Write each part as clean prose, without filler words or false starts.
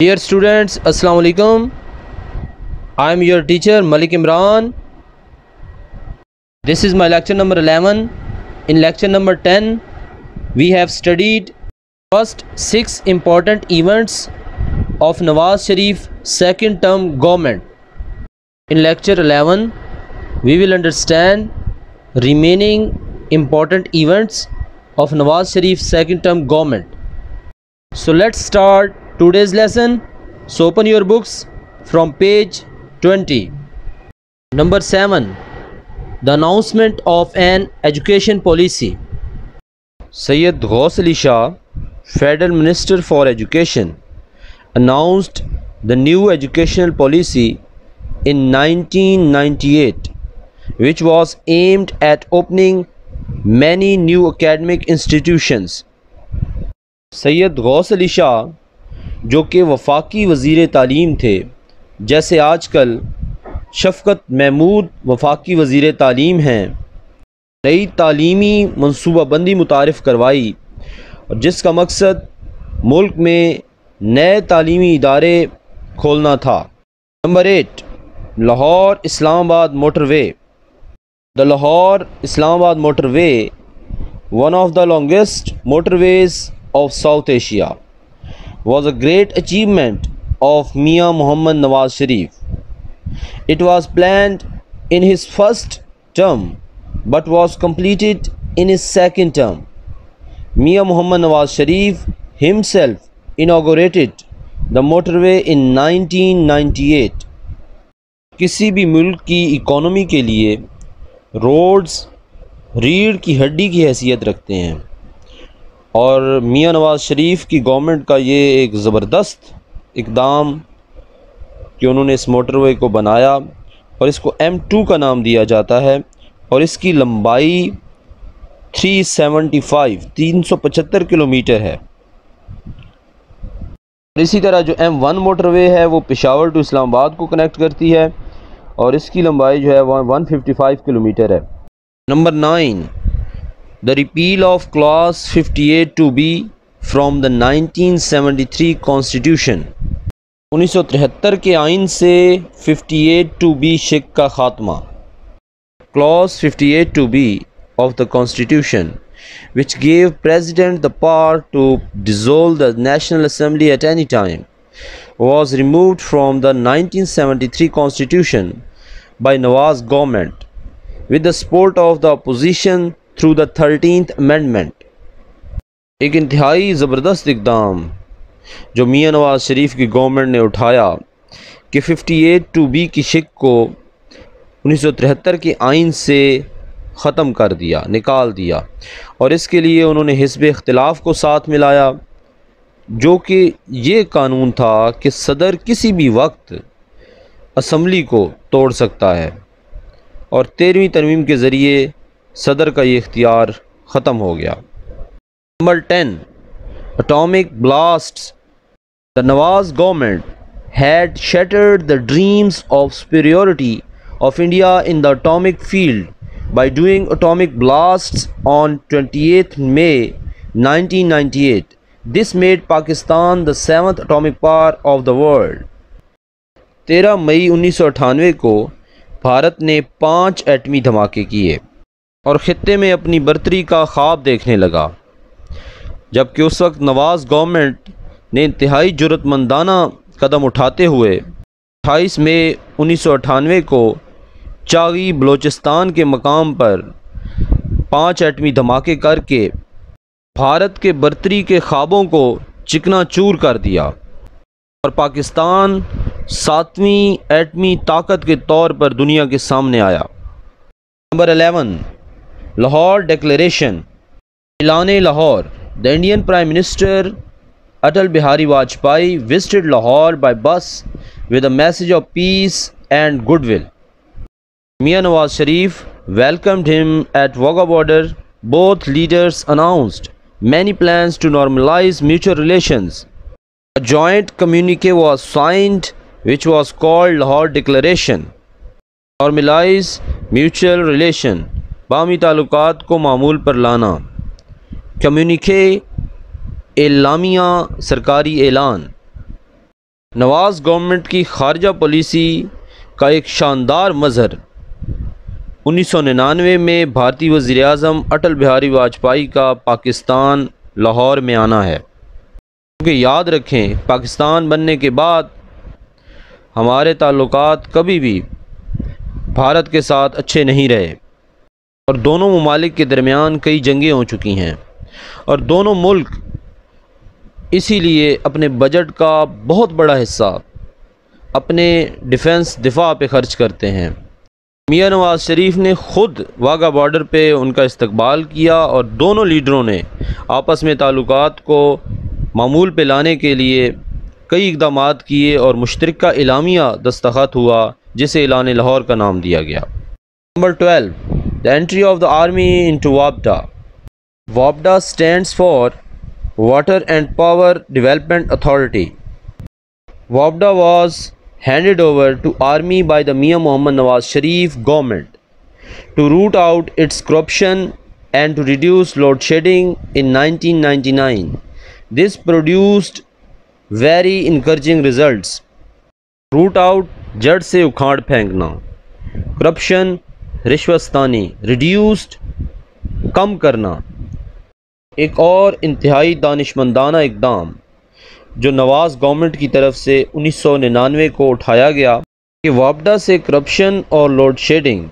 Dear students, Assalamu alaikum. I am your teacher Malik Imran. This is my lecture number 11. In lecture number 10, we have studied first 6 important events of Nawaz Sharif second term government. In lecture 11, we will understand remaining important events of Nawaz Sharif second term government. So let's start today's lesson. So open your books from page 20. Number 7. The announcement of an education policy. Sayyid Ghaus Ali Shah, Federal Minister for Education, announced the new educational policy in 1998, which was aimed at opening many new academic institutions. سید غوث علی شاہ جو کہ وفاقی وزیر تعلیم تھے، جیسے آج کل شفقت محمود وفاقی وزیر تعلیم ہیں، نئی تعلیمی منصوبہ بندی متعارف کروائی اور جس کا مقصد ملک میں نئے تعلیمی ادارے کھولنا تھا۔ نمبر 8. لاہور اسلام آباد motor way. The Lahore Islamabad motorway, one of the longest motorways of South Asia, was a great achievement of Mian Muhammad Nawaz Sharif. It was planned in his first term but was completed in his second term. Mian Muhammad Nawaz Sharif himself inaugurated the motorway in 1998. کسی بھی ملک کی economy کے لیے roads ریڑھ کی ہڈی کی حیثیت رکھتے ہیں، اور میاں نواز شریف کی گورنمنٹ کا یہ ایک زبردست اقدام کہ انہوں نے اس موٹر وے کو بنایا اور اس کو M2 کا نام دیا جاتا ہے، اور اس کی لمبائی 375 کلومیٹر ہے۔ اسی طرح جو M1 موٹر وے ہے وہ پشاور ٹو اسلام آباد کو کنیکٹ کرتی ہے، اور اس کی لمبائی جو ہے 155 کلومیٹر ہے۔ Number 9. The repeal of clause 58(2)(b) from the 1973 Constitution. 1973 کے آئین سے 58(2)(b) شق کا خاتمہ۔ Clause 58(2)(b) of the Constitution, which gave President the power to dissolve the National Assembly at any time, was removed from the 1973 Constitution by Nawaz government with the support of the opposition through the 13th Amendment. ایک انتہائی زبردست اقدام جو میاں نواز شریف کی government نے اٹھایا کہ 58(2)(b) کی شق کو 1973 کے آئین سے ختم کر دیا، نکال دیا، اور اس کے لیے انہوں نے حزب اختلاف کو ساتھ ملایا، جو کہ یہ قانون تھا کہ صدر کسی بھی وقت اسمبلی کو توڑ سکتا ہے، اور 13ویں ترمیم کے ذریعے صدر کا یہ اختیار ختم ہو گیا۔ Number 10. Atomic blasts. The Nawaz government had shattered the dreams of superiority of India in the atomic field by doing atomic blasts on 28th May 1998. This made Pakistan the 7th atomic power of the world. 13 مئی 1998 کو بھارت نے 5 ایٹمی دھماکے کیے اور خطے میں اپنی برتری کا خواب دیکھنے لگا، جبکہ اس وقت نواز گورنمنٹ نے انتہائی جرأت مندانہ قدم اٹھاتے ہوئے 28 مئی 1998 کو چاغی بلوچستان کے مقام پر 5 ایٹمی دھماکے کر کے بھارت کے برتری کے خوابوں کو چکنا چور کر دیا، اور پاکستان 7ویں ایٹمی طاقت کے طور پر دنیا کے سامنے آیا۔ نمبر 11. لاہور ڈیکلیریشن. اعلان Lahore. The Indian Prime Minister Atal Bihari Vajpayee visited Lahore by bus with a message of peace and goodwill. Mian Nawaz Sharif welcomed him at Wagah border. Both leaders announced many plans to normalize mutual relations. A joint communique was signed which was called Lahore Declaration. Normalize mutual relation. باہمی تعلقات کو معمول پر لانا. کمیونیکے اعلامیہ سرکاری اعلان. نواز government کی خارجہ پالیسی کا ایک شاندار مظہر 1999 میں بھارتی وزیر اعظم اٹل بہاری واجپئی کا پاکستان لاہور میں آنا ہے، کیونکہ یاد رکھیں پاکستان بننے کے بعد ہمارے تعلقات کبھی بھی بھارت کے ساتھ اچھے نہیں رہے اور دونوں ممالک کے درمیان کئی جنگیں ہو چکی ہیں، اور دونوں ملک اسی لیے اپنے بجٹ کا بہت بڑا حصہ اپنے دفاع پہ خرچ کرتے ہیں۔ میاں نواز شریف نے خود واگا بارڈر پہ ان کا استقبال کیا اور دونوں لیڈروں نے آپس میں تعلقات کو معمول پہ لانے کے لیے کئی اقدامات کیے اور مشترکہ اعلامیہ دستخط ہوا جسے اعلان لاہور کا نام دیا گیا۔ Number 12، the entry of the army into WAPDA. WAPDA stands for Water and Power Development Authority. WAPDA was handed over to army by the Mian Mohammad Nawaz Sharif government to root out its corruption and to reduce load shedding in 1999. This produced very encouraging results. Root out جڑ سے اکھاڑ پھینکنا، corruption رشوتستانی، reduced کم کرنا۔ ایک اور انتہائی دانشمندانہ اقدام جو نواز government کی طرف سے 1999 کو اٹھایا گیا کہ وابڈا سے کرپشن اور لوڈ شیڈنگ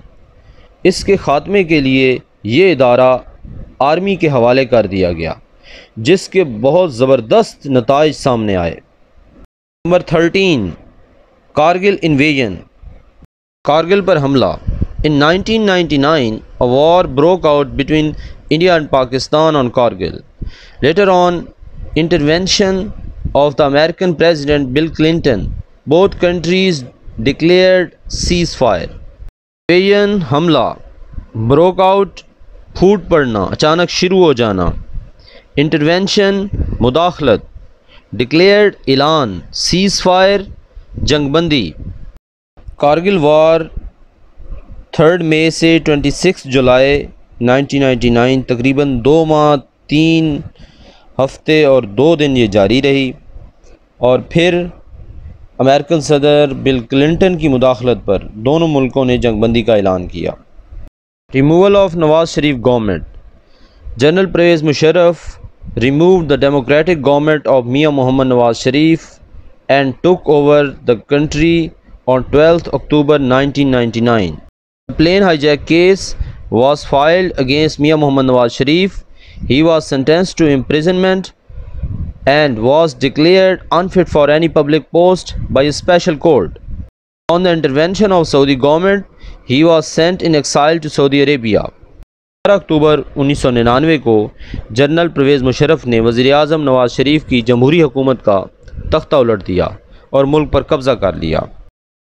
اس کے خاتمے کے لیے یہ ادارہ آرمی کے حوالے کر دیا گیا، جس کے بہت زبردست نتائج سامنے آئے۔ نمبر 13، کارگل انویژن، کارگل پر حملہ۔ In 1999, a war broke out between India and Pakistan on Kargil. Later on, intervention of the American President Bill Clinton, both countries declared ceasefire. Invasion حملہ، broke out پھوٹ پڑنا، اچانک شروع ہو جانا۔ انٹرونشن مداخلت، ڈکلیئرڈ اعلان، cease fire جنگ بندی۔ کارگل وار 3 مئی سے 26 جولائی 1999 تقریباً 2 ماہ 3 ہفتے اور 2 دن یہ جاری رہی، اور پھر امریکن صدر بل کلنٹن کی مداخلت پر دونوں ملکوں نے جنگ بندی کا اعلان کیا۔ Removal of Nawaz Sharif government, general Pervez Musharraf removed the democratic government of Mian Mohammad Nawaz Sharif and took over the country on 12th October 1999. A plane hijack case was filed against Mian Mohammad Nawaz Sharif. He was sentenced to imprisonment and was declared unfit for any public post by a special court. On the intervention of Saudi government, he was sent in exile to Saudi Arabia. 12 اکتوبر 1999 کو general Pervez Musharraf نے وزیر اعظم نواز شریف کی جمہوری حکومت کا تختہ الٹ دیا اور ملک پر قبضہ کر لیا،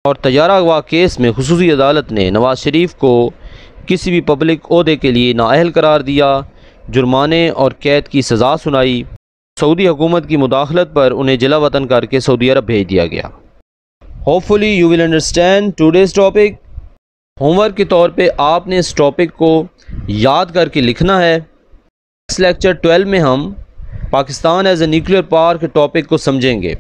اور طیارہ اغوا کیس میں خصوصی عدالت نے نواز شریف کو کسی بھی پبلک عہدے کے لیے نااہل قرار دیا، جرمانے اور قید کی سزا سنائی۔ سعودی حکومت کی مداخلت پر انہیں جلا وطن کر کے سعودی عرب بھیج دیا گیا۔ Hopefully you will understand today's topic. Home work کے طور پہ آپ نے اس ٹاپک کو یاد کر کے لکھنا ہے۔ اس لیکچر 12 میں ہم Pakistan as a nuclear power کے ٹاپک کو سمجھیں گے۔